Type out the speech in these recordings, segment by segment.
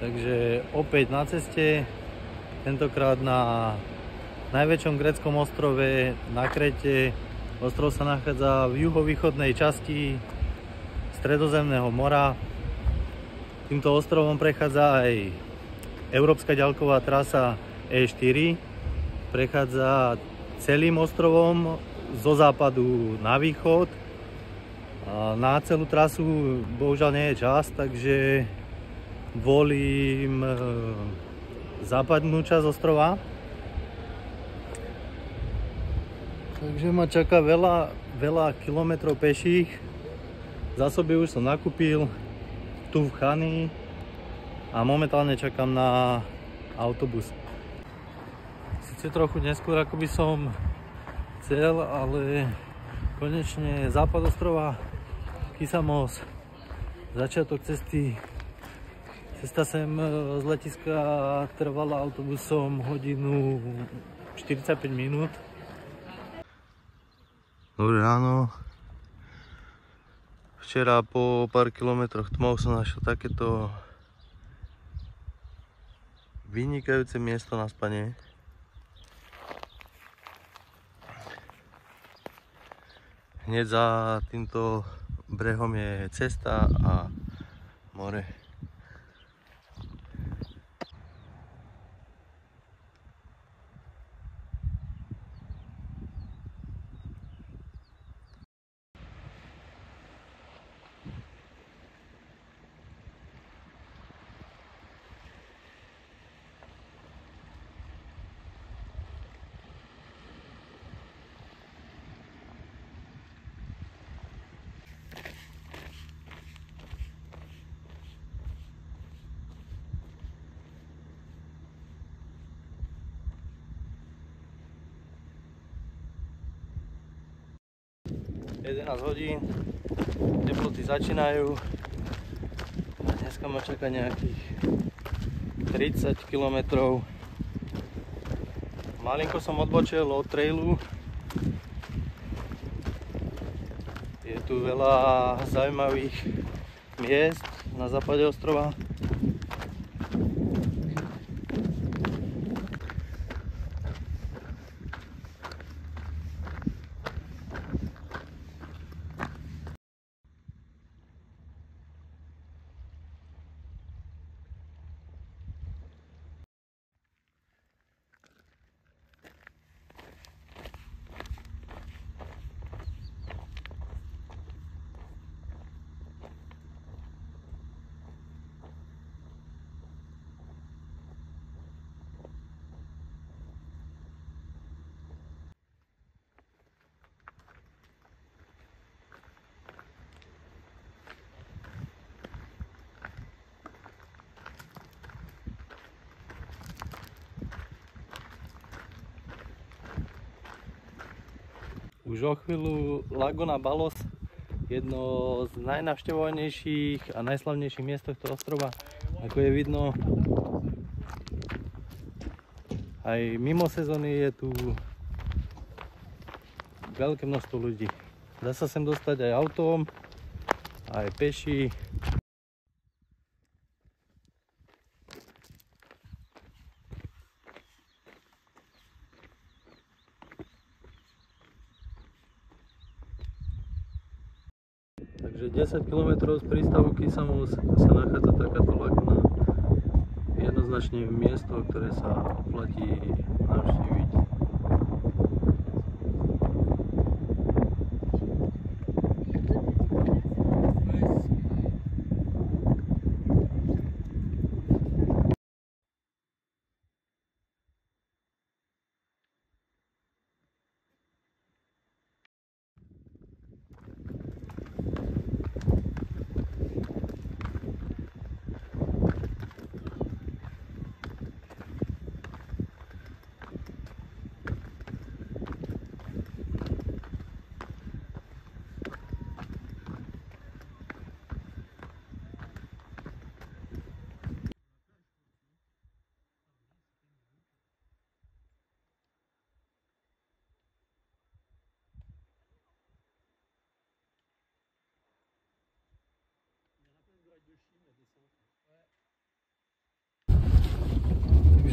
Takže opäť na ceste, tentokrát na najväčšom gréckom ostrove na Krete. Ostrov sa nachádza v juhovýchodnej časti Stredozemného mora. Týmto ostrovom prechádza aj európska ďaľková trasa E4. Prechádza celým ostrovom zo západu na východ. Na celú trasu bohužiaľ nie je čas, takže volím západnú časť ostrova. Takže ma čaká veľa kilometrov peších. Zásoby už som nakúpil tu v Chani a momentálne čakám na autobus. Sice trochu neskôr ako by som chcel, ale konečne západ ostrova, Kysamos, začiatok cesty. Cesta sem z letiska trvala autobusom hodinu 45 minút. Dobré ráno. Včera po pár kilometroch tmou som našiel takéto vynikajúce miesto na spanie. Hneď za týmto brehom je cesta a more. ...11 hodín, teploty začínajú a dneska ma čaká nejakých 30 km. Malinko som odbočil od trailu. Je tu veľa zaujímavých miest na západe ostrova. Už o chvíľu Laguna Balos, jedno z najnavštevovanejších a najslavnejších miest tohto ostrova. Ako je vidno, aj mimo sezóny je tu veľké množstvo ľudí. Dá sa sem dostať aj autom, aj peši. Takže 10 km z prístavu Kysamos sa nachádza takáto laguna. Jednoznačne miesto, ktoré sa oplatí navštíviť.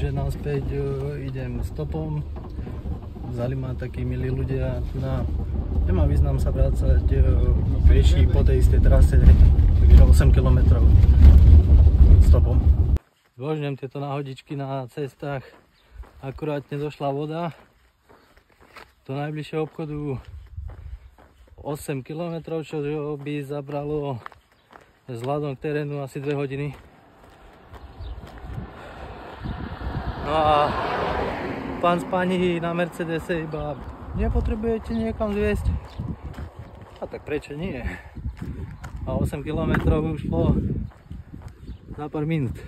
Takže naspäť idem stopom. Vzali ma takí milí ľudia. Nemá význam sa vrácať peši po tej istej trase, takže 8 km stopom. Zbožňujem tieto náhodičky na cestách. Akurátne došla voda. Do najbližšieho obchodu 8 km, čo by zabralo vzhľadom k terénu asi 2 hodiny. No a pán z pani na Mercedese iba: nepotrebujete niekam zviesť? A tak prečo nie? A 8 km šlo za pár minút.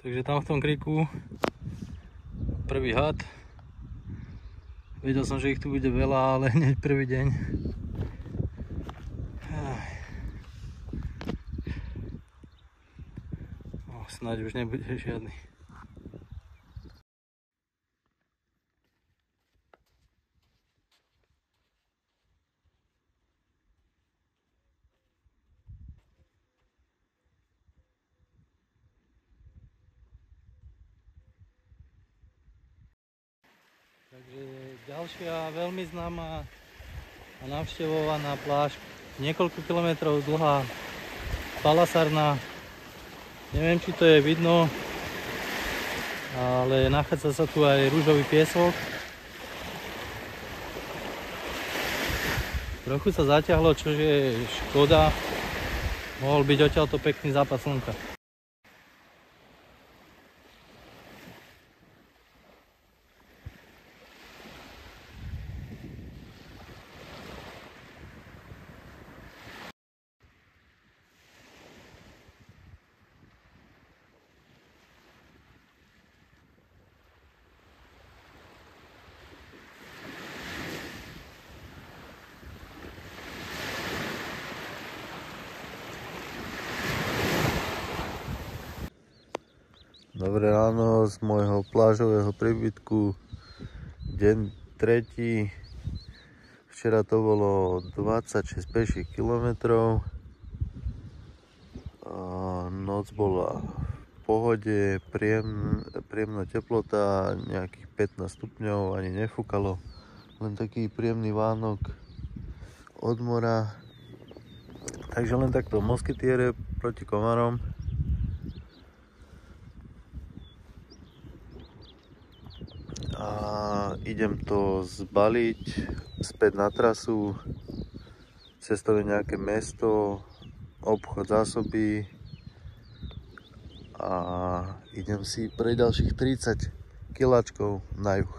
Takže tam v tom kriku prvý had. Vedel som, že ich tu bude veľa, ale hneď prvý deň. Snáď už nebude žiadny. Takže ďalšia veľmi známa a navštevovaná pláž, niekoľko kilometrov dlhá, Palasarna. Neviem, či to je vidno, ale nachádza sa tu aj ružový piesok. Trochu sa zaťahlo, čo je škoda. Mohol byť odtiaľto pekný západ slnka. Dobré ráno z môjho plážového príbytku, deň 3. Včera to bolo 26 peších kilometrov. Noc bola v pohode, príjemná teplota, nejakých 15 stupňov, ani nefúkalo, len taký príjemný vánok od mora. Takže len takto moskytiere proti komárom. A idem to zbaliť späť na trasu, cestovať nejaké mesto, obchod, zásoby a idem si pre ďalších 30 kiláčkov na juh.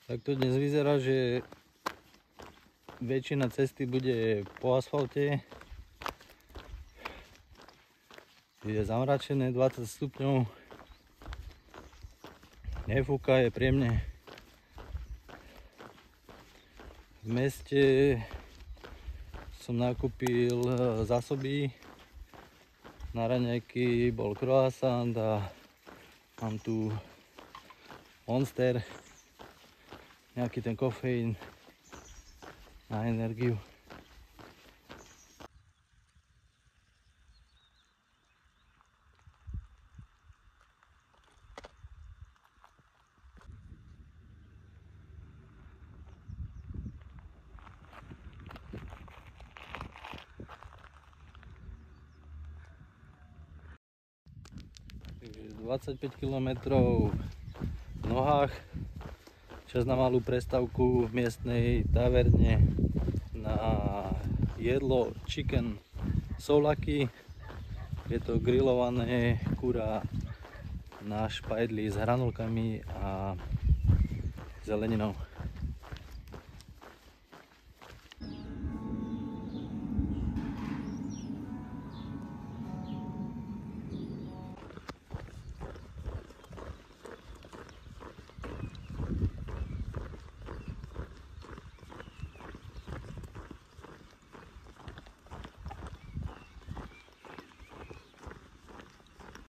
Tak to dnes vyzerá, že väčšina cesty bude po asfalte. Je zamračené, 20 stupňov. Nefúka, je príjemne. V meste som nakúpil zásoby. Na raňajky bol croissant a mám tu Monster, nejaký ten kofeín na energiu. Takže 25 km v nohách, čas na malú prestávku v miestnej taverne na jedlo chicken souvlaki. Je to grillované kura na špajdli s hranolkami a zeleninou.